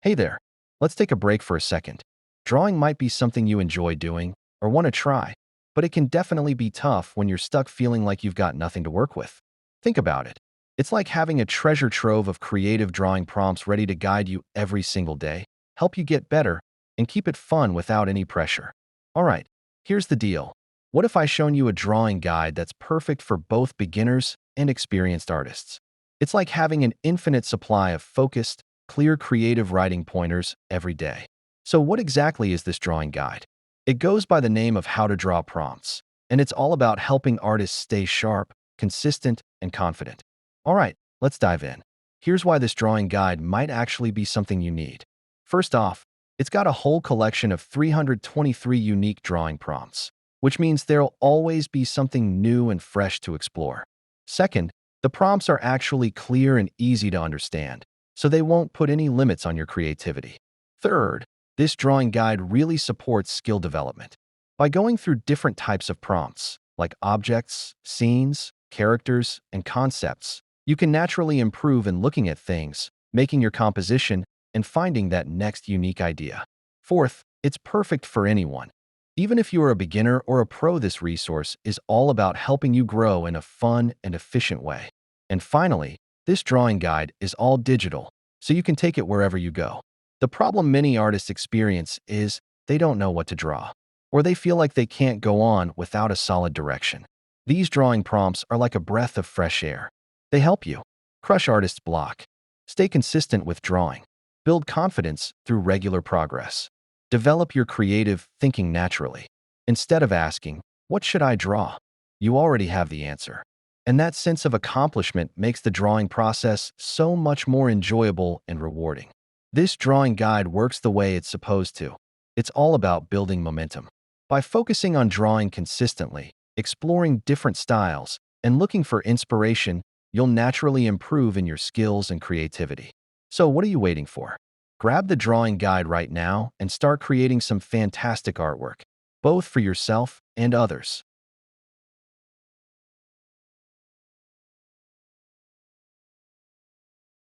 Hey there, let's take a break for a second. Drawing might be something you enjoy doing or want to try, but it can definitely be tough when you're stuck feeling like you've got nothing to work with. Think about it. It's like having a treasure trove of creative drawing prompts ready to guide you every single day, help you get better, and keep it fun without any pressure. All right, here's the deal. What if I shown you a drawing guide that's perfect for both beginners and experienced artists? It's like having an infinite supply of focused, clear creative writing pointers every day. So what exactly is this drawing guide? It goes by the name of How to Draw Prompts, and it's all about helping artists stay sharp, consistent, and confident. All right, let's dive in. Here's why this drawing guide might actually be something you need. First off, it's got a whole collection of 323 unique drawing prompts, which means there'll always be something new and fresh to explore. Second, the prompts are actually clear and easy to understand, so they won't put any limits on your creativity. Third, this drawing guide really supports skill development. By going through different types of prompts, like objects, scenes, characters, and concepts, you can naturally improve in looking at things, making your composition, and finding that next unique idea. Fourth, it's perfect for anyone. Even if you are a beginner or a pro, this resource is all about helping you grow in a fun and efficient way. And finally, this drawing guide is all digital, so you can take it wherever you go. The problem many artists experience is they don't know what to draw, or they feel like they can't go on without a solid direction. These drawing prompts are like a breath of fresh air. They help you crush artist's block, stay consistent with drawing, build confidence through regular progress, develop your creative thinking naturally. Instead of asking, "What should I draw?" you already have the answer. And that sense of accomplishment makes the drawing process so much more enjoyable and rewarding. This drawing guide works the way it's supposed to. It's all about building momentum. By focusing on drawing consistently, exploring different styles, and looking for inspiration, you'll naturally improve in your skills and creativity. So what are you waiting for? Grab the drawing guide right now and start creating some fantastic artwork, both for yourself and others.